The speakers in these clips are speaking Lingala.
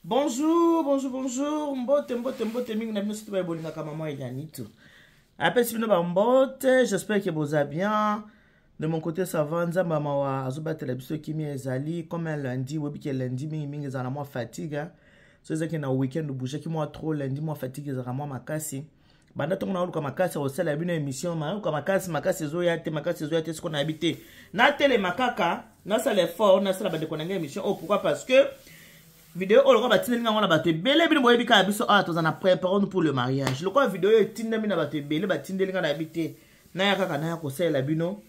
Bonjour, bonjour, bonjour. Mbote, mbote, mbote. Mingi na bino sito ba bolinga kama maman Yanito. Appelle si bino ba mbote. J'espère que vous allez bien. De mon côté, ça va. Nzamba mawa azuba telebiso kimi ezali. Comme un lundi, webi ke lundi mingi mingi zana moi fatigue. So ezaki na weekend bouger ki moi trop lundi moi fatigue zana moi makasi. Banda tongo na oluka makasi osala bino émission ma oluka makasi zo ya te ce qu'on a habité. Na télé makaka, na sala effort, na sala bande konanga émission. Oh pourquoi? Parce que vidéo on va tiner nga wana bato belé bino boyebi ka biso ah tozana préparer nous pour le mariage. Le quoi vidéo etinda mina bato belé batindeli nga na habité. Na ya kaka na ya kosala bino.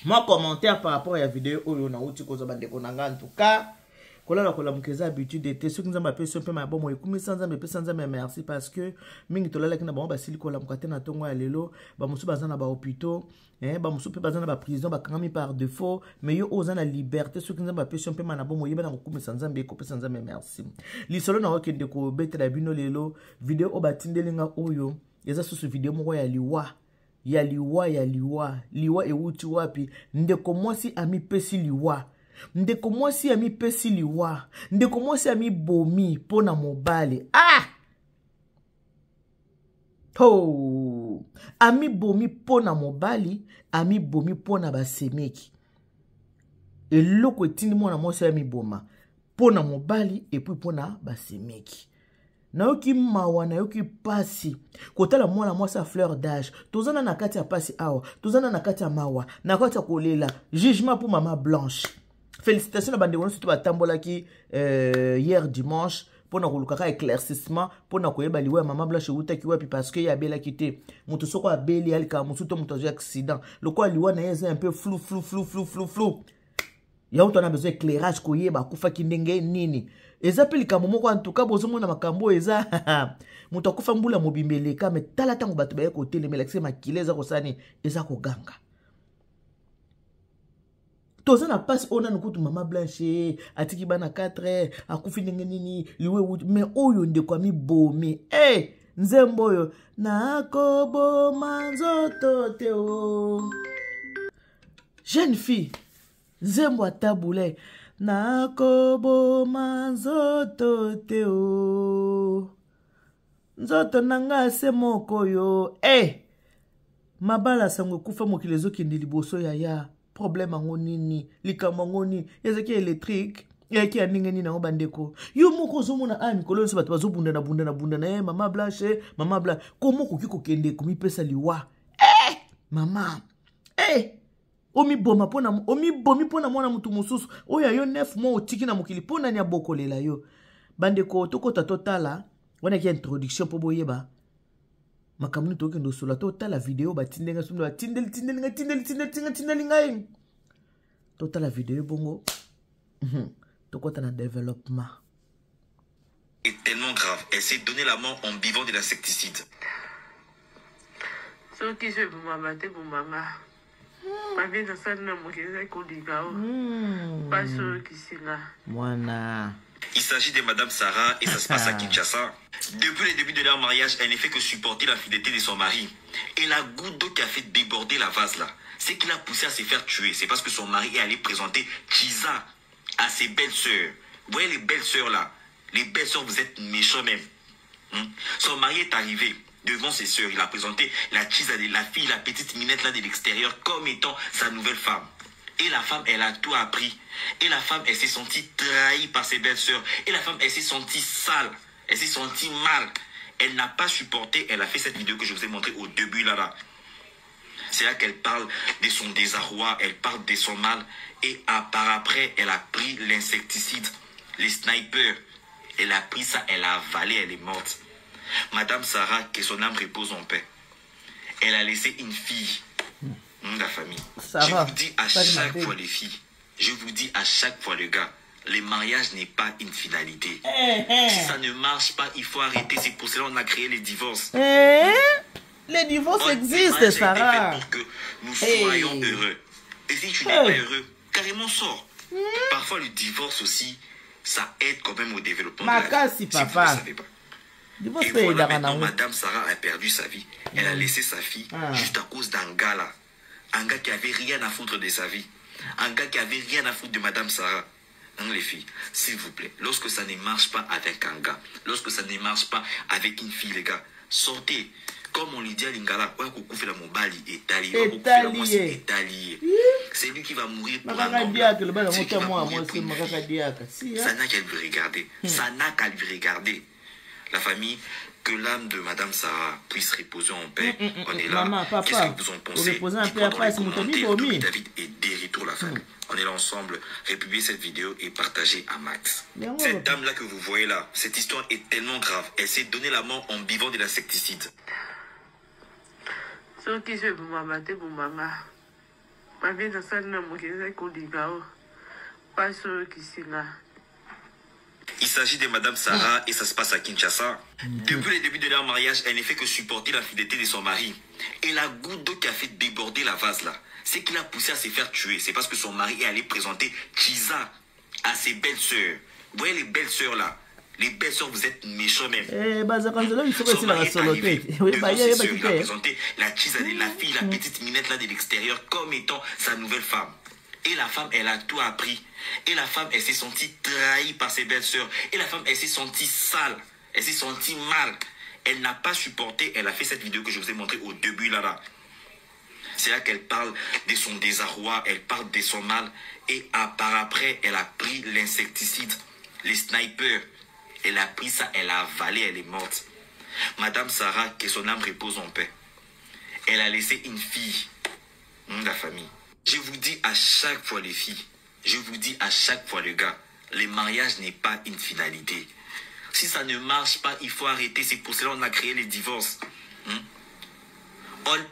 Moi commentaire par rapport à la vidéo oyo na uti ko zo bande konanga en tout cas. Kola kola mukeza habitude était ce que nous avons fait un peu ma bon moi comme sans me merci parce que mingi tolala kina ba basili kola mukate na tongo ya lelo ba musu bazana ba hôpitaux ba musu pe bazana ba prison ba kangami par défaut mais yo ozana liberté ce que nous avons fait un peu na bon moi yeba na comme sans nzambe ko sans nzambe merci li solo na okende ko betela bino lelo vidéo o batindelinga oyo yeza susu vidéo moko ya liwa liwa ewuti wapi ndeko mwasi ami pesi liwa ndeko mwasi ami pesi liwa ndeko mwasi ami bomi pona mobale ami bomi pona mobali ami bomi pona basemeki eloko etindi mwana mwasi ami boma pona mobali epuis pona basemeki nayoki mawa nayoki pasi kotala mwana mwasi a fleur d'âge tozana na kati ya pasi awa tozana na kati ya mawa na kati ya kolela jugement pour maman Blanche. Félicitations à Bandéon, surtout à Tambolaki hier dimanche pour na éclaircissement pour na koyeba liwa maman Blanche uta ki wapi parce que ya bela kité mutu soko a beli alika musuto mutu accident le quoi liwa na yeza un peu flou ya on a besoin éclairage koyeba kufa kindenge nini ezapeli ka momoko en tout cas bozomo na makambo eza mutu akufa mbula mobimbeleka mais tala tango bato ba ko telemela makileza ko sani eza ko ganga. Toza na passe ona nukutu maman Blanche atiki bana 4 akufi ndenge nini liwe wuti mais oyo ndeko ami bomi nzembo oyo nakoboma nzoto te o jeune fille nzembo atabule nakoboma nzoto te o nzoto nanga se moko yo mabala sango kufa mokili ezokende liboso ya problème ango nini likambo ango nini ezaki électrique yaki ya ndenge nini nango bandeko yo moko ozomona mikolo nso bato bazobunda na maman Blanche komo koki kokende komipesa liwa mama omibomi pona mwana mutu mosusu oyo yo 9 mois otiki na mokili pona ni abokolela yo bandeko tokota totala wana ki introduction po boyeba makamuni toke ndo sola totala video batindenga sumdo batindeli ngai totala video bongo tokota na développement est tellement grave. Elle s'est donné la mort en buvant de l'insecticide. Ce qui se maman pas bien dans ça na mokeza ko digao pas ce qui c'est là mwana. Il s'agit de Madame Sarah et ça se passe à Kinshasa. Depuis le début de leur mariage, elle ne fait que supporter la fidélité de son mari. Et la goutte d'eau qui a fait déborder la vase là, c'est qui l'a poussé à se faire tuer. C'est parce que son mari est allé présenter Chiza à ses belles-sœurs. Vous voyez les belles-sœurs là? Les belles-sœurs, vous êtes méchants même. Son mari est arrivé devant ses sœurs. Il a présenté la Chiza, la fille, la petite minette là de l'extérieur comme étant sa nouvelle femme. Et la femme, elle a tout appris. Et la femme, elle s'est sentie trahie par ses belles-sœurs. Et la femme, elle s'est sentie sale. Elle s'est sentie mal. Elle n'a pas supporté. Elle a fait cette vidéo que je vous ai montrée au début là-bas. C'est là qu'elle parle de son désarroi. Elle parle de son mal. Et par après, elle a pris l'insecticide. Les snipers. Elle a pris ça. Elle a avalé. Elle est morte. Madame Sarah, que son âme repose en paix. Elle a laissé une fille. La famille. Je vous dis à chaque fois les filles, je vous dis à chaque fois les gars, le mariage n'est pas une finalité. Si ça ne marche pas, il faut arrêter. C'est pour cela qu'on a créé les divorces. Les divorces existent, Sarah. Pour que nous soyons heureux. Et si tu n'es pas heureux, carrément sors. Parfois le divorce aussi, ça aide quand même au développement de la vie. Si vous ne savez pas. Et voilà maintenant, Madame Sarah a perdu sa vie. Elle a laissé sa fille juste à cause d'un gars là. Un gars qui avait rien à foutre de sa vie. Un gars qui avait rien à foutre de Madame Sarah. Les filles, s'il vous plaît, lorsque ça ne marche pas avec un gars, lorsque ça ne marche pas avec une fille, les gars, sortez. Comme on lui dit à Lingala, c'est lui qui va mourir pour un homme. Ça n'a qu'à lui regarder. Ça n'a qu'à lui regarder. La famille, que l'âme de Madame Sarah puisse reposer en paix. On est là. Qu'est-ce que vous en pensez? Dites-moi dans les commentaires. Domi David et Derito la famille. On est là ensemble. Republiez cette vidéo et partagez à max. Cette dame-là que vous voyez là, cette histoire est tellement grave. Elle s'est donné la mort en buvant de l'insecticide. Ce qui se pour maman, pour maman. Ma vie dans ça, non, moi, pas ceux qui sont là. Il s'agit de Madame Sarah et ça se passe à Kinshasa. Depuis le début de leur mariage, elle ne fait que supporter l'infidélité de son mari. Et la goutte d'eau qui a fait déborder la vase là, c'est qu'il a poussé à se faire tuer. C'est parce que son mari est allé présenter Chiza à ses belles-sœurs. Vous voyez les belles-sœurs là? Les belles-sœurs, vous êtes méchants même. Son mari est arrivé devant ses sœurs, il a présenté la Chiza, la fille, la petite minette là de l'extérieur comme étant sa nouvelle femme. Et la femme, elle a tout appris. Et la femme, elle s'est sentie trahie par ses belles-sœurs. Et la femme, elle s'est sentie sale. Elle s'est sentie mal. Elle n'a pas supporté. Elle a fait cette vidéo que je vous ai montrée au début là. C'est là qu'elle parle de son désarroi. Elle parle de son mal. Et par après, elle a pris l'insecticide. Les snipers. Elle a pris ça. Elle a avalé. Elle est morte. Madame Sarah, que son âme repose en paix. Elle a laissé une fille. La famille. Je vous dis à chaque fois les filles, je vous dis à chaque fois les gars, le mariage n'est pas une finalité. Si ça ne marche pas, il faut arrêter. C'est pour cela qu'on a créé les divorces.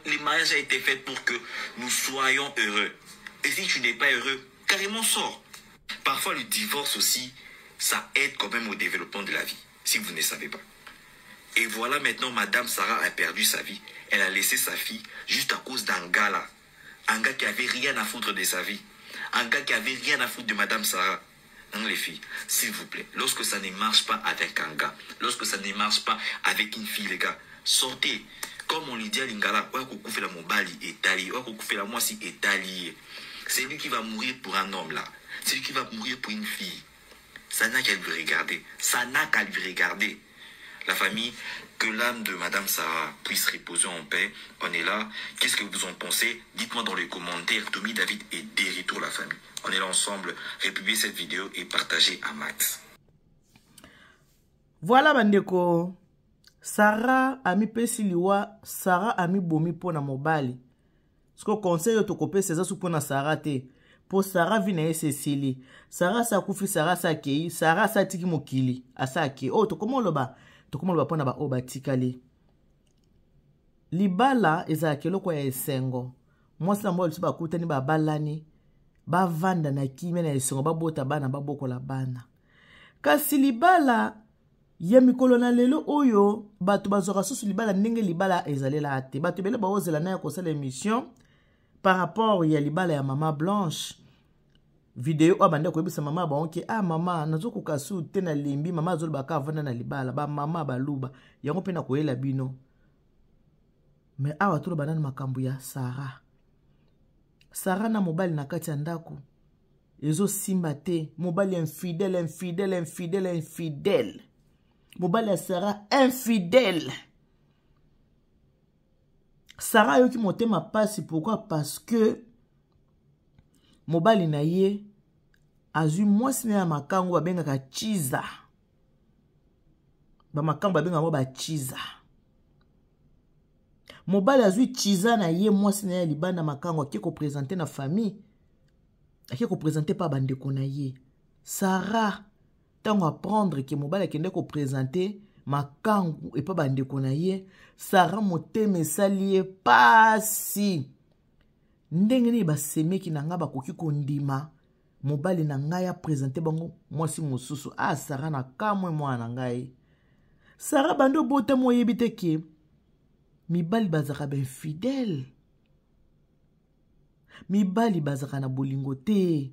Le mariage a été fait pour que nous soyons heureux. Et si tu n'es pas heureux, carrément sors. Parfois le divorce aussi, ça aide quand même au développement de la vie, si vous ne savez pas. Et voilà maintenant, Madame Sarah a perdu sa vie. Elle a laissé sa fille juste à cause d'un gars là. Un gars qui avait rien à foutre de sa vie. Un gars qui avait rien à foutre de Madame Sarah. Les filles, s'il vous plaît, lorsque ça ne marche pas avec un gars, lorsque ça ne marche pas avec une fille, les gars, sortez. Comme on lui dit à Lingala, c'est lui qui va mourir pour un homme là. C'est lui qui va mourir pour une fille. Ça n'a qu'à lui regarder. Ça n'a qu'à lui regarder. La famille, que l'âme de Madame Sarah puisse reposer en paix. On est là. Qu'est-ce que vous en pensez? Dites-moi dans les commentaires. Domi David et Derito la famille. On est là ensemble. Republiez cette vidéo et partagez à max. Voilà bandeko. Sarah a mis pesiliwa. Sarah a mis bomi pour na mobali. Ce que conseil de copier c'est ça sous pour na Sarah te. Pour Sarah vina Cécilie. Sarah sa kufi Sarah sa kei. Sarah sa tiki mokili. Asa ke. Oh to comment le ba? Comment le pona ba obatikali libala ezalaki eloko ya esengo mwasi na mobali ba kutani ba balani ba vanda na kimia na esengo ba bota bana ba bokola bana kasi libala ya mikolo na lelo oyo bato bazoka susu libala ndenge libala ezalela ate bato bele ba ozela na ya kosala émission par rapport ya libala ya mama Blanche. Vidéo abanda ko yebisa mama ba onke mama nazoku kasu te na limbi mama azolo baka vanda na libala ba mama baluba yango pe na koyela bino mais awa tolo banana makambu ya Sarah na mobali na kati ya ndako ezo simba te mobali infidèle mobali ya Sarah infidèle. Sarah yoki motema pasi pourquoi parce que mobali na ye azui mwasi na ya makango babengaka Chiza. Ba makango babengaka ba Chiza. Mobali azui Chiza na ye mwasi na ya libanda makango ake ko présenter na famille. Ake ko présenter pa bandeko na ye. Sarah tango apprendre que mobali akende ko présenter makango et pa bandeko na ye. Sarah motema esali ye pasi. Ndenge ni basemeki na nga bakoki kondima mobali na ngai ya présenter bango mwasi mosusu Sarah na kamwe mwana ngai. Sarah bando bota moyebi te ke mibali bazaka ben fidèle. Mibali bazaka na bolingo te.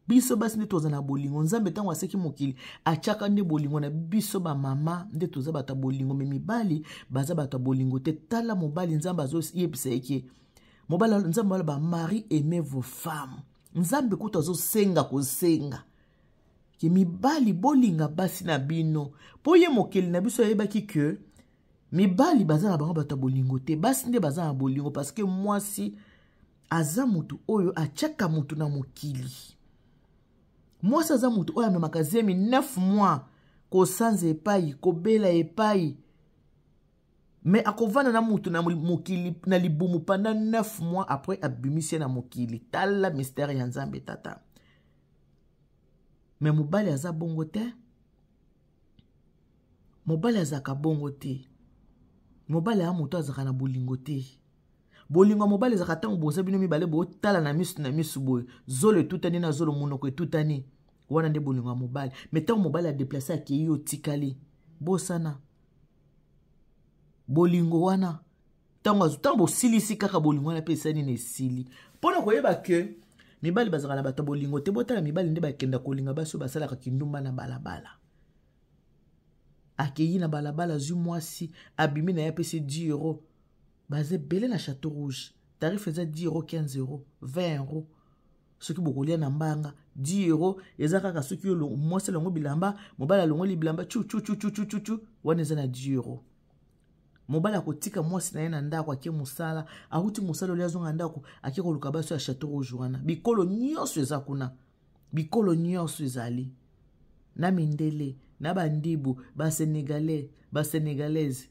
Biso basi nde toza na bolingo nzambe tango aseki mokili achaka nde bolingo na biso ba mama nde toza bata bolingo me mibali baza bata bolingo te. Tala mobali nzambe azo yebisa eke mobala nzambe ba mari aimez vos femmes. Nzambe kuta zo senga ko senga. ke mibali bolinga basi na bino po ye mokeli na biso ayebaki ke mibali baza na bango bato bolingo te basi nde baza na bolingo parce que mwasi aza mutu oyo achaka mutu na mokili mwasi aza mutu oyo amemaka zemi 9 mois kosanza epai kobela epai mais akovana na mutu na mokili na libumu pendant 9 mois après abimisi na mokili tala mystère ya Nzambe tata mais mobali aza bongo te mobali azaka bongo te mobali a mutu azaka na bolingo te bolingo mobali azaka tango boza bino mibale bo tala na misu boye zolo etutani na zolo monoko etutani wana nde bolingo ya mobali mais tango mobali a déplacé akei yo tikali bosana bolingo wana tango bosilisi kaka bolingo wana pe esani na esili mpona koyeba ke mibali bazaka na bato bolingo te botala mibali nde bakenda kolinga basi oyo basalaka kindumba na balabala akei na balabala zwi mwasi abimi na ye apesi 10 euros baza ebele na Château Rouge tarif eza 10 euros 15 euros 20 euros soki bokolia na mbanga 10 euros eza kaka soki yo mwasi alongo bilamba mobali alongoli bilamba chu wana eza na 10 euros mobali akotika mwasi na ye na ndako ake mosala akuti mosala oli azonga ndako ake koluka baso ya Château Rouge wana bikolo nyonso eza kuna bikolo nyonso ezali na mindele na bandibu basénégalais basénégalaise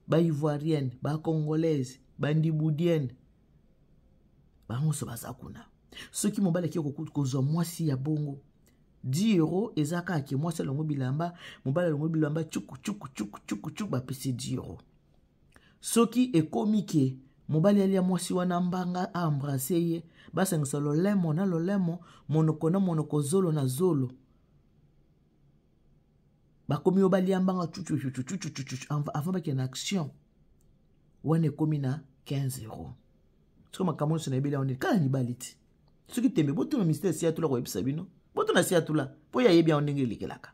ba-ivoirienne ba-congolaise bandiboudienne bangoso baza kuna soki mobali ake kozwa mwasi ya bongo 10 euros ezaka ake mwasi alongo bilamba mobali alongo bilamba chuku bapesi 10 euros soki ekomi ke mobali alia mwasi wana mbanga aembrase ye basangisa lolemo na lolemo monoko na monoko zolo na zolo bakomi yo balia mbanga avant baki na action wana ekomi na 15 euros soki makambo nyonso na ebele aone kala mibali ti soki tembe botuna mystère si atula koyebisa bino botuna si atula po ya yebi ndenge elekelaka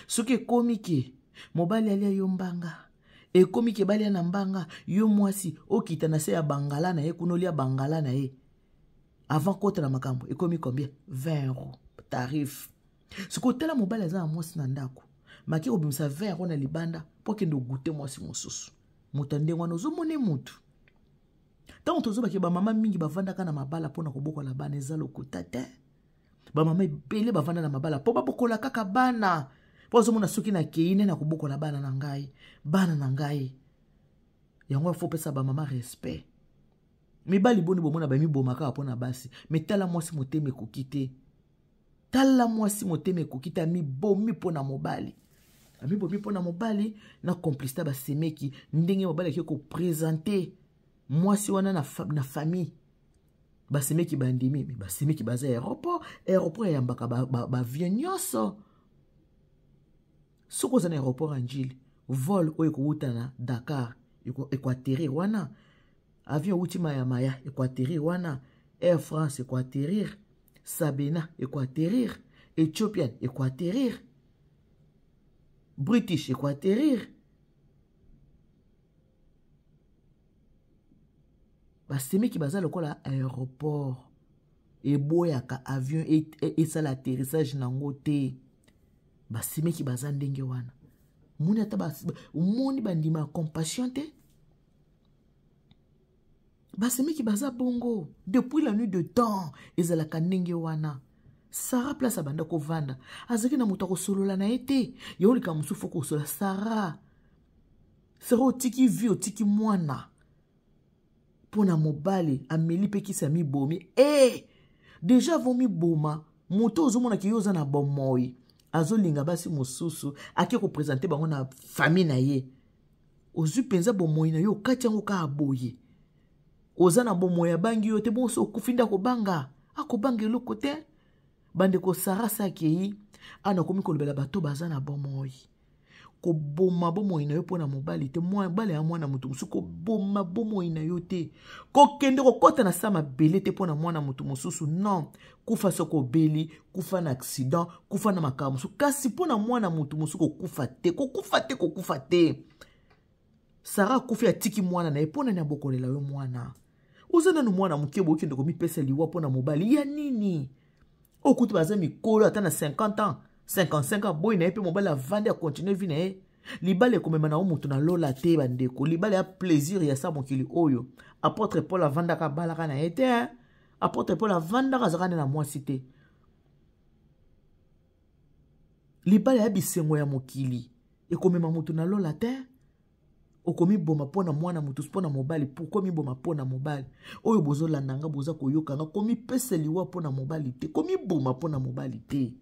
soki ekomi ke mobali alia yo mbanga ekomi ke balia na mbanga yo mwasi okita na se ya bangala na ye kuna olia bangala na ye avant kota na makambo ekomi combien 20 euros tarif siko tela mobali aza na mwasi na ndako maki obimisa 20 euros na libanda po kende ogute mwasi mosusu mutu ndenge wana ozomone mutu tango tozobaki bamama mingi bavandaka na mabala mpona kobokola bana eza lokuta te bamama ebele bavanda na mabala mpo babokola kaka bana mpo ozomona soki nakei nde na kobokola bana na ngai yango afo pesa bamama respect mibali boni bomona bamiboma kaka mpona basi me tala mwasi motema ekoki te tala mwasi motema ekoki te amibomi mpona mobali amibomi mpona mobali na complicité basemeki ndenge mobali ake koprésente mwasi wana na famille basemeki bandimi basemeki baza aéroport eyambaka bavie nyonso soki oza na aéroport ya njili vol oyo ekowuta na Dakar ekoatterrir wana avion outi maya ekoatterrir wana Air France ekoatterrir Sabena ekoatterrir Ethiopian ekoatterrir British ekoatterrir basemeki baza lokola aéroport eboyaka avion esala atterrissage nango te basemeki baza ndenge wana moni ata moni bandima compassion te basemeki baza bongo depuis la nuit de temps ezalaka ndenge wana Sarah place abanda kovanda azaki na moto akosolola na ye te yaolika mosusu fo kosola Sarah otiki vi otiki mwana pona mobali ameli pe kisa mibomi deja avo miboma moto ozomona ki yo oza na bomoi azolinga basi mosusu ake kopresente bango na famille na ye ozwi penza bomoi na yo okati yango ka aboye oza na bomoi abangi yo te bonso okufi nde akobanga eloko te bandeko Sarah sakei ana komi kolobela bato baza na bomoi koboma bomoi na yo mpona mobali te mobali ya mwana motu mosusu koboma bomoi na yo te kokende kokota na sa mabele te mpona mwana motu mosusu non kufa soko obeli kufa na accident kufa na makambo mosusu kasi mpona mwana motu mosusu kokufa te Sarah akufi atiki mwana na ye mpona ni abokolela yo mwana oza nanu mwana moke bookende komipesa liwa mpona mobali ya nini Au coup de bazar, mikolo attend 50 ans, 55 ans, boy n'a pas mobile à vendre à continuer vine. Libale comme mana omutu na lola te bandeko. Libale a plaisir ya sa mokili oyo. Apôtre Paul a vanda ka balaka na ete. Apôtre Paul a vanda ka zakane na mwasi te. Libale a bisengo ya mokili. E komema mutu na lola te. Okomi boma pona mwana mutu pona mobali. Pourquoi mi boma pona mobali? Oyo bozo landanga boza koyokanga. Komi pese liwa pona mobali te. Komi boma pona mobali te.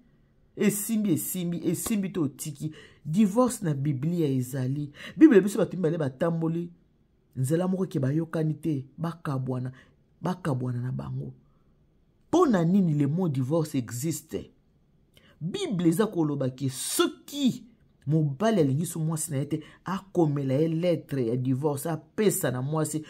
Esimbi to tiki. Divorce na Biblia ezali. Bible biso batumbi bale batamboli. Nzela moko ke bayokani te. Bakabwana na bango. Pona nini le mot divorce existe? Bible eza koloba ke soki mobali alingi so mwasi na ete akomela e lettre ya divorce apesa na mwasi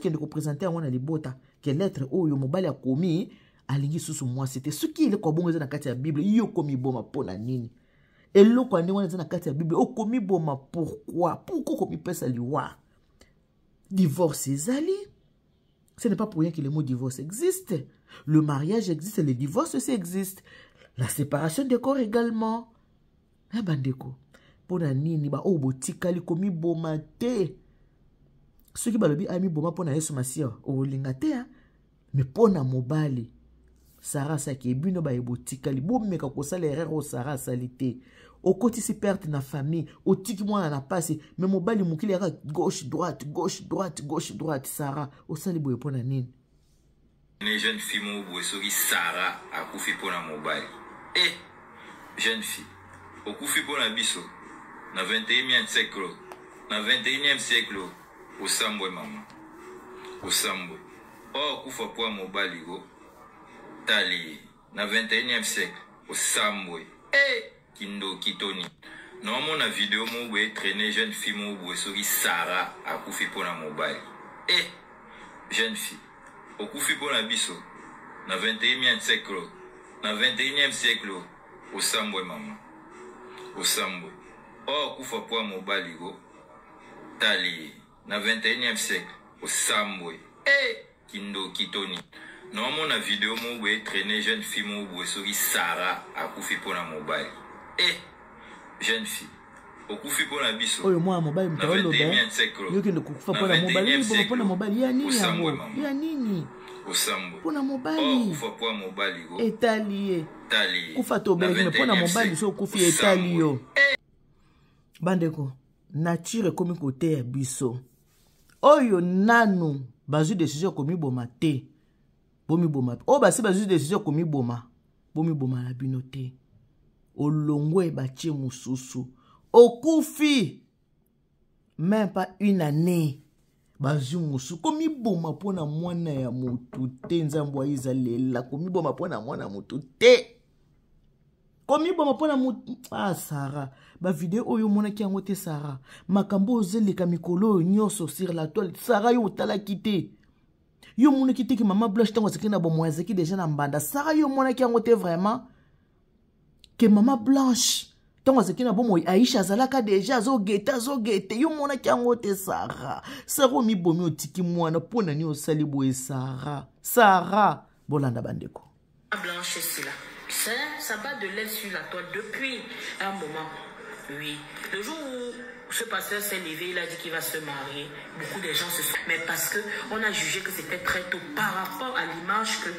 kende ko présenter yango na libota ke lettre oyo mobali akomi alingi susu mwasi te soki ile kwa bongo eza na kati ya Bible yo komi boma pona nini eloko ande wana eza na kati ya Bible okomi boma pourquoi komi pesa liwa divorce ezali. Ce n'est pas pour rien que le mot divorce existe. Le mariage existe, le divorce aussi existe. La séparation des corps également. Eh bandeko. Pona nini ba obo tikali komi boma te. Ceux qui balobi ami boma pona Yesu Masia o linga te hein. Mais pona mobali. Sarah saki bino ba ebo tikali bomeka ko sala erreur o Sarah salite. O koti si perte na famille, o tiki mwana na passe, mais mobali mukili yaka gauche droite Sarah o sali boye pona nini. Une jeune fille mo boye soki Sarah akufi pona mobali. Eh, jeune fille, okufi pona biso na 21e siècle. Na 21e siècle, osambwe mama. Osambwe. Oh, kufa pona mobali go. Tali na 21e siècle, osambwe. Eh, kindo kitoni. Normalement na vidéo mo boye traîner jeune fille mo boye soki Sarah akufi pona mobali. Eh, jeune fille, okufi pona biso na 21e siècle. Na 21e siècle, osambwe mama. Osambwe. Oh, kufa pona mobali go. Tali na 21e siècle, osambwe. Eh, kindo kitoni. Normalement na vidéo mo boye traîner jeune fille mo boye soki Sarah akufi pona mobali. Eh, jeune fille, okufi pona biso. Oyo mwa mobali mtawalo ba. Yoki ndo kufa pona mobali, pona mobali ya nini yango? Ya nini? Osambwe. Pona mobali. Oh, kufa pona mobali go. Etali. Tali. Kufa to bele pona mobali so kufi etali yo. Bandeko, nature komi kote ya biso. Oyo nanu bazu décision komi boma te. Bomi boma. O basi bazu décision komi boma. Bomi boma la bino te. Olongwe bache mususu. Okufi. Même pas une année. Bazu musu. Komi boma pona mwana ya mutu te. Nzambo aiza lela. Komi boma pona mwana mutu te. Komi boma pona mutu. Ah Sarah. Ba video oyo mona ki yango te Sarah. Makambo ozeleka mikolo nyoso sur la toile. Sarah yo tala kite. Yo mona kite ki maman Blanche tango sekina na bomo azeki déjà na mbanda. Sarah yo mona ki yango te vraiment. Que maman Blanche tango sekina bomo Aisha zalaka déjà zo gete yo mona ki yango te Sarah. Sarah mi bomi otiki mwana pona ni osali boye Sarah bolanda bandeko. Blanche c'est là. Ça bat de l'aile sur la toile depuis un moment. Oui. Le jour où ce pasteur s'est levé, il a dit qu'il va se marier. Beaucoup de gens se sont... Mais parce qu'on a jugé que c'était très tôt par rapport à l'image que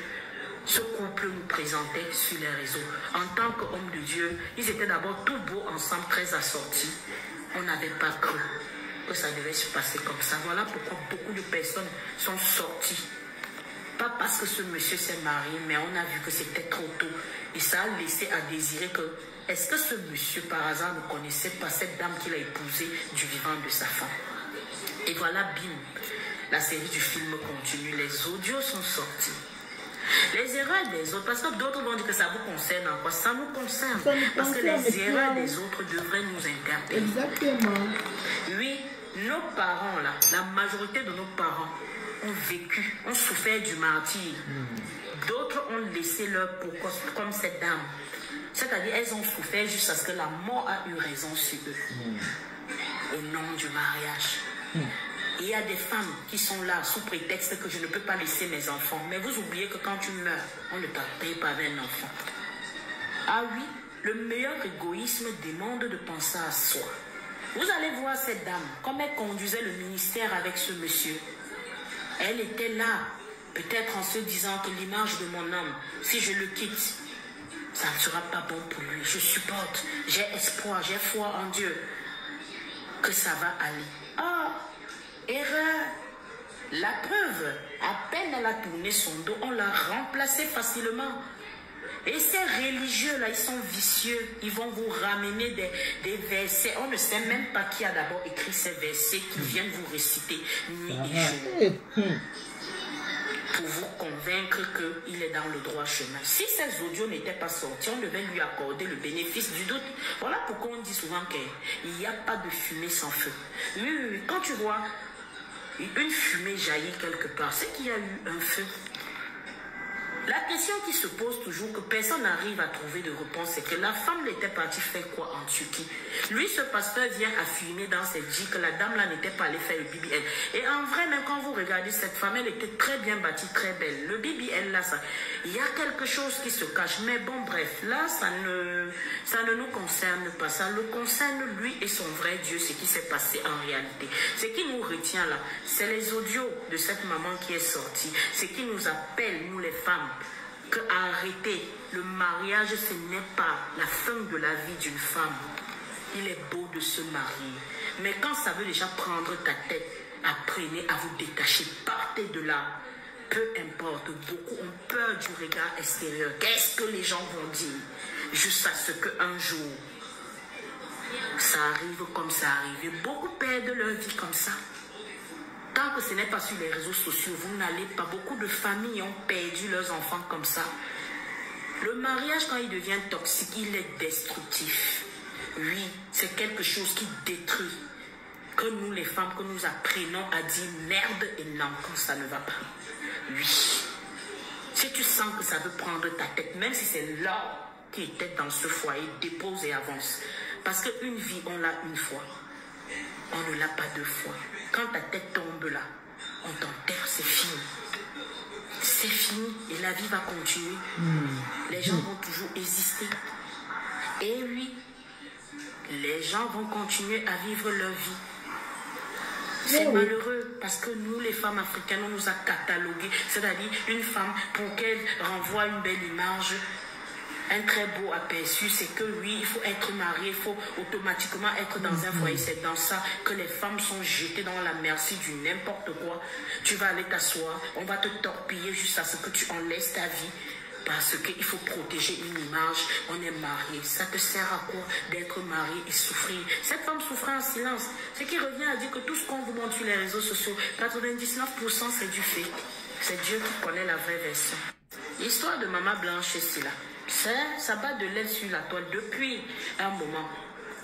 ce couple nous présentait sur les réseaux. En tant qu'homme de Dieu, ils étaient d'abord tout beaux ensemble, très assortis. On n'avait pas cru que ça devait se passer comme ça. Voilà pourquoi beaucoup de personnes sont sorties. Pas parce que ce monsieur s'est marié, mais on a vu que c'était trop tôt. Et ça a laissé à désirer que, est-ce que ce monsieur, par hasard, ne connaissait pas cette dame qu'il a épousée du vivant de sa femme? Et voilà, bim, la série du film continue. Les audios sont sortis. Les erreurs des autres, parce que d'autres vont dire que ça vous concerne encore. Ça nous concerne. Parce que les erreurs des autres devraient nous interpeller. Exactement. Oui, nos parents, là, la majorité de nos parents, ont vécu, ont souffert du martyre. D'autres ont laissé leur peau comme cette dame. C'est-à-dire, elles ont souffert jusqu'à ce que la mort a eu raison sur eux. Au nom du mariage. Et il y a des femmes qui sont là sous prétexte que je ne peux pas laisser mes enfants. Mais vous oubliez que quand tu meurs, on ne t'appelle pas avec un enfant. Ah oui, le meilleur égoïsme demande de penser à soi. Vous allez voir cette dame, comme elle conduisait le ministère avec ce monsieur. Elle était là, peut-être en se disant que l'image de mon homme, si je le quitte, ça ne sera pas bon pour lui. Je supporte, j'ai espoir, j'ai foi en Dieu, que ça va aller. Ah, erreur. La preuve, à peine elle a tourné son dos, on l'a remplacé facilement. Et ces religieux-là, ils sont vicieux. Ils vont vous ramener des versets. On ne sait même pas qui a d'abord écrit ces versets qui viennent vous réciter nuit et jour. Pour vous convaincre qu'il est dans le droit chemin. Si ces audios n'étaient pas sortis, on devait lui accorder le bénéfice du doute. Voilà pourquoi on dit souvent qu'il n'y a pas de fumée sans feu. Oui, quand tu vois une fumée jaillir quelque part, c'est qu'il y a eu un feu. La question qui se pose toujours, que personne n'arrive à trouver de réponse, c'est que la femme n'était partie faire quoi en Turquie? Lui, ce pasteur vient affirmer dans cette vie que la dame là n'était pas allée faire le BBL. Et en vrai, même quand vous regardez cette femme, elle était très bien bâtie, très belle. Le BBL là, ça, il y a quelque chose qui se cache. Mais bon, bref, là, ça ne nous concerne pas. Ça le concerne lui et son vrai Dieu, ce qui s'est passé en réalité. Ce qui nous retient là, c'est les audios de cette maman qui est sortie. Ce qui nous appelle, nous les femmes, que arrêter le mariage, ce n'est pas la fin de la vie d'une femme. Il est beau de se marier, mais quand ça veut déjà prendre ta tête, apprenez à vous détacher, partez de là. Peu importe, beaucoup ont peur du regard extérieur. Qu'est-ce que les gens vont dire? Juste à ce qu'un jour, ça arrive comme ça arrive. Et beaucoup perdent leur vie comme ça. Tant que ce n'est pas sur les réseaux sociaux, vous n'allez pas. Beaucoup de familles ont perdu leurs enfants comme ça. Le mariage, quand il devient toxique, il est destructif. Oui, c'est quelque chose qui détruit. Que nous, les femmes, que nous apprenons à dire merde et non quand ça ne va pas. Oui. Si tu sens que ça veut prendre ta tête, même si c'est l'homme qui était dans ce foyer, dépose et avance. Parce qu'une vie, on l'a une fois. On ne l'a pas deux fois. Quand ta tête tombe là, on t'enterre, c'est fini. C'est fini et la vie va continuer. Les gens vont toujours exister. Et oui, les gens vont continuer à vivre leur vie. C'est malheureux parce que nous, les femmes africaines, on nous a catalogués. C'est-à-dire une femme, pour qu'elle renvoie une belle image, un très beau aperçu, c'est que oui, il faut être marié, il faut automatiquement être dans un foyer. C'est dans ça que les femmes sont jetées dans la merci du n'importe quoi. Tu vas aller t'asseoir, on va te torpiller jusqu'à ce que tu en laisses ta vie. Parce qu'il faut protéger une image, on est marié. Ça te sert à quoi d'être marié et souffrir? Cette femme souffrait en silence. Ce qui revient à dire que tout ce qu'on vous montre sur les réseaux sociaux, 99% c'est du fait. C'est Dieu qui connaît la vraie version. L'histoire de Maman Blanche ici là. Ça bat de l'aile sur la toile depuis un moment.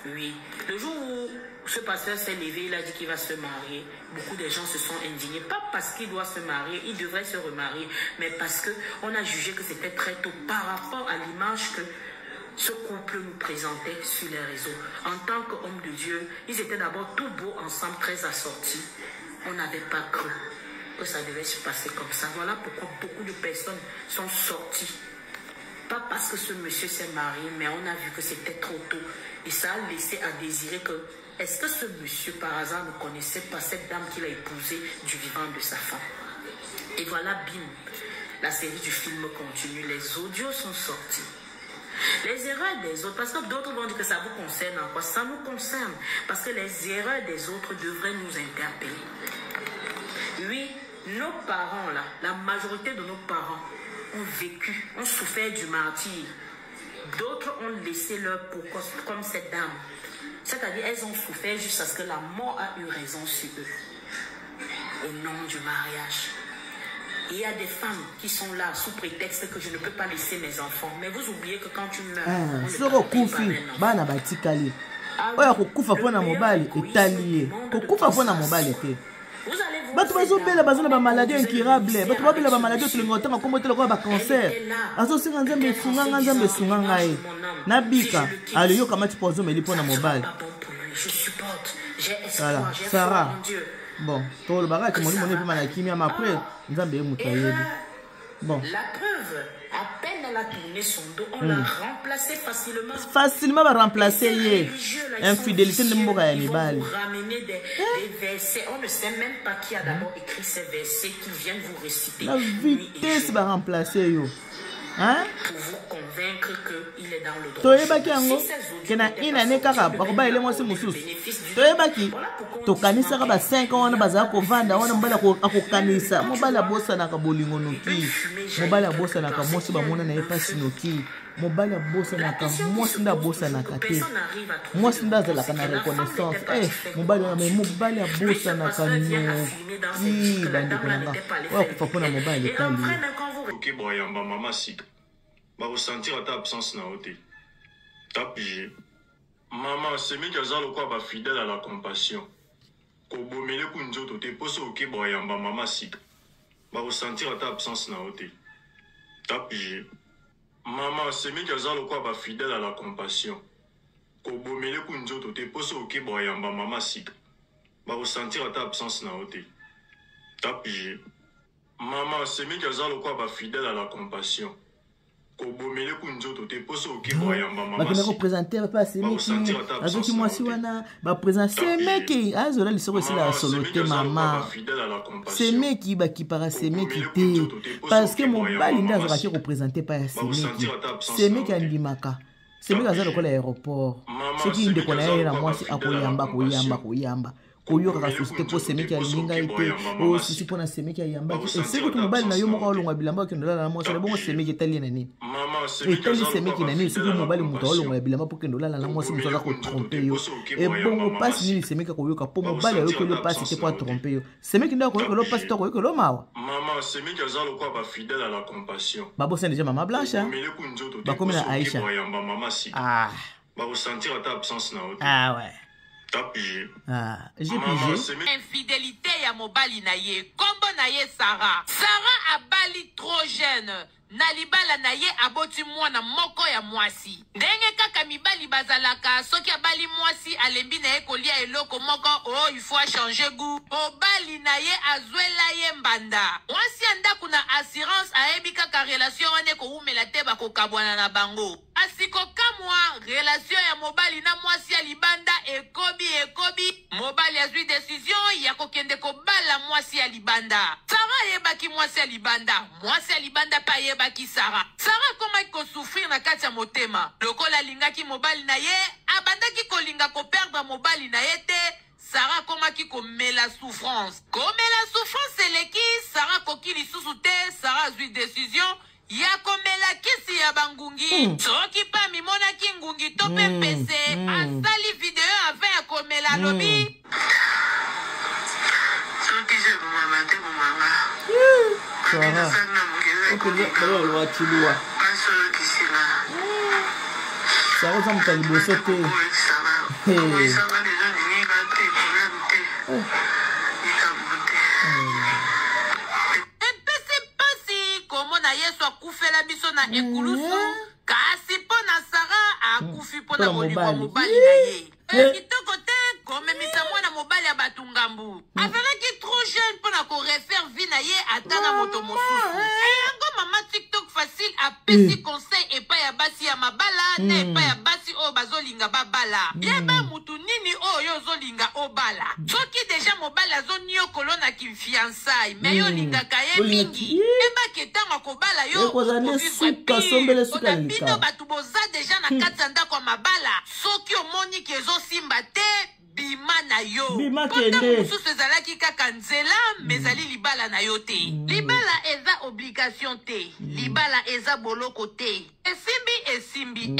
Oui. Le jour où ce pasteur s'est levé, il a dit qu'il va se marier. Beaucoup de gens se sont indignés. Pas parce qu'il doit se marier, il devrait se remarier, mais parce qu'on a jugé que c'était très tôt par rapport à l'image que ce couple nous présentait sur les réseaux. En tant qu'homme de Dieu, ils étaient d'abord tout beaux ensemble, très assortis. On n'avait pas cru que ça devait se passer comme ça. Voilà pourquoi beaucoup de personnes sont sorties. Pas parce que ce monsieur s'est marié, mais on a vu que c'était trop tôt. Et ça a laissé à désirer que, est-ce que ce monsieur, par hasard, ne connaissait pas cette dame qu'il a épousée du vivant de sa femme? Et voilà, bim, la série du film continue. Les audios sont sortis. Les erreurs des autres, parce que d'autres vont dire que ça vous concerne en quoi? Ça nous concerne. Parce que les erreurs des autres devraient nous interpeller. Oui, nos parents, là, la majorité de nos parents, ont vécu, ont souffert du martyre. D'autres ont laissé leur peau comme cette dame. C'est-à-dire, elles ont souffert jusqu'à ce que la mort a eu raison sur eux. Au nom du mariage. Il y a des femmes qui sont là sous prétexte que je ne peux pas laisser mes enfants. Mais vous oubliez que quand tu meurs, bato bazobela bazona ba maladie incurable bato babela ba maladie to lingota makombotela kwa ba cancer azosinga nzambe funganga nzambe sunganga e nabika ale yo kama tipozo meli pona mobile je supporte j'ai voilà espoir j'ai Sarah foi en Dieu. bon to le bagage mo ni mo ne pe mana kimia ma après nzambe e mutayebi Bon. La preuve, à peine elle a tourné son dos, on l'a remplacé facilement. Facilement va remplacer hier. Infidélité de Mboka Ils vont Yamibali. vous ramener des versets. On ne sait même pas qui a d'abord écrit ces versets qui viennent vous réciter. La vitesse va remplacer yo. Hein? Pour vous convaincre qu'il est dans le droit. Toyebaki yango kena inane kaka bakoba ile mwasi mususu toyebaki tokanisa ka ba 5 ans wana baza ko vanda wana mbala ko akokanisa mobala bosa na ka bolingo noki mobala bosa na ka mosi ba mona na epasi noki mobala bosa na ka mosi nda bosa na ka te mosi nda zela kana reconnaissance mobala na mobala bosa na ka noki bandi konanga wa kufa pona mobala kali. Ok, bon, yamba mama sika. Ba ressentir ta absence na ote. Ta pige. Maman, c'est mi kazalo quoi ba fidèle à la compassion. Ko bomele ku nzoto te poso ok, bon, yamba mama sika. Ba ressentir ta absence na ote. Ta pige. Maman, c'est mi kazalo quoi ba fidèle à la compassion. Ko bomele ku nzoto te poso ok, bon, yamba mama sika. Ba ressentir ta absence na ote. Ta pige. Maman, c'est mi kazalo quoi ba fidèle à la compassion. Ko bomele ku nzoto te poso ok boyamba mama. Ba kena représenter pas c'est meki. Azoki mwasi wana ba présenter meki. Azola lisoko sila solote mama. C'est meki ba ki para c'est meki te. Parce que mon bali nda azoka ki représenter pas c'est meki. C'est meki andimaka. C'est meki azalo kola aéroport. Ce qui inde kona yera mwasi akoyamba. Koyoka ka société pour semeki ya linga ite o sisi pona semeki ya yamba et c'est que mobile na yo moko olongwa bilamba ke ndola na mwasi bongo semeki etali na nini etali semeki na nini c'est que mobile muto olongwa bilamba pour ke ndola na mwasi muto za ko tromper yo et bongo passe ni semeki koyoka pour mobile yo ko le passe te pour tromper yo semeki nda koyoka lo passe to koyoka lo mawa maman semeki azalo quoi ba fidèle à la compassion babo c'est déjà maman Blanche ba comme na Aïcha ba ressentir ta absence na ote ouais. J'ai pigé. Infidélité ya mobali na ye. Kombo na ye Sarah. Sarah a bali trop jeune. Nalibala na ye aboti mwana moko ya mwasi. Ndenge kaka mibali bazalaka soki abali mwasi alembi na ye kolia eloko moko il faut changer goût. Mobali na ye azwela ye mbanda. Mwasi anda kuna assurance ayebi kaka relation wane ko umela te bakokabwana na bango. Asiko kamwa relation ya mobali na mwasi ya libanda ekobi. Mobali azwi décision ya kokende kobala mwasi ya libanda. Sarah yebaki mwasi ya libanda. Mwasi ya libanda pa yebaki Sarah. Sarah koma ko souffrir na kati ya motema. Lokola lingaki mobali na ye, abandaki kolinga ko perdre mobali na ye te. Sarah koma ki ko mela souffrance. Ko mela souffrance eleki, Sarah koki lisusu te, Sarah azwi décision ya komela kisi ya bangungi. Soki pa mimona ki ngungi to pe pese, asali video ave ya komela lobi. Soki je mama te mama. Sarah. Sarah ça me talibo sauté. Kufela biso na ekulusu kasi pona Sarah akufi pona kolikwa mobali na ye kitoko te komemisa mwana mobali ya batungambu azalaki trop jeune pona korefaire vie na ye ata na moto mosusu yango mama TikTok facile apesi conseil epai ya basi ya mabala na epai ya basi oyo bazolinga babala yeba mutu nini oyo ozolinga obala soki deja mobali azoniokolo na kifiançai me yo lingaka ye mingi ebaki ntango akobala yo bino bato boza deja na kati ya ndako ya mabala soki omoni ki ezosimba te bima na yo mpota mosusu ezalaki kaka nzela mezali libala na yo te libala eza obligation te libala eza boloko te esimbi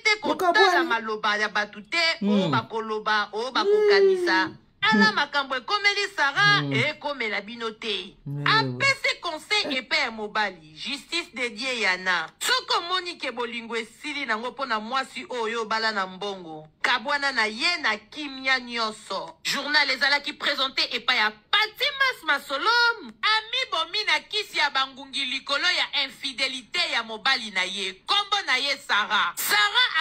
te kotala maloba ya bato te oyo bakoloba oyo bakokanisa ala makambo ekomeli Sarah ekomela bino te apesi conseil epai ya mobali justice dédié yana soki omoni ke bolingo esili nango mpona mwasi oyo bala na mbongo kabwana na ye na kimia nyonso journal ezalaki présente epai ya Patimas Masolo amibomi na kisi ya bangungi likolo ya infidélité ya mobali na ye kombo na ye Sarah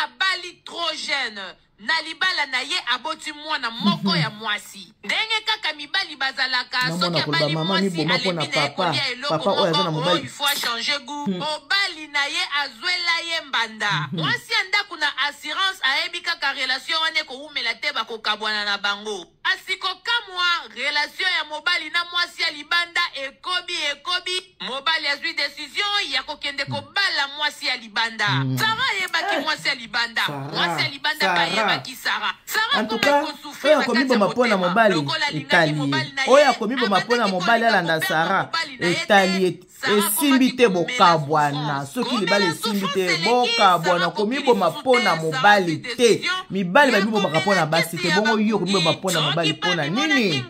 abali trop jeune na libala na ye aboti mwana moko ya mwasi ndenge kaka mibali bazalaka soki abali mwasi alembi na ye kolia eloko moko il faut changer goût mobali na ye azwela ye mbanda mwasi ya ndako na assurance ayebi kaka relation wana ekoumela te bakokabwana na bango asikokamwa relation ya mobali na mwasi ya libanda ekobi mobali azwi décision ya kokende kobala mwasi ya libanda Sara yebaki mwasi ya libanda mwasi ya libanda bayebaki Sara en tout cas oyo akomiboma mpona mobali etali oyo akomiboma mpona mobali alanda Sara etali esimbi te bokabwana soki libala esimbi te bokabwana komiboma mpona mobali te mibali babibomaka mpona basi te bongo yo komiboma mpona mobali mpona nini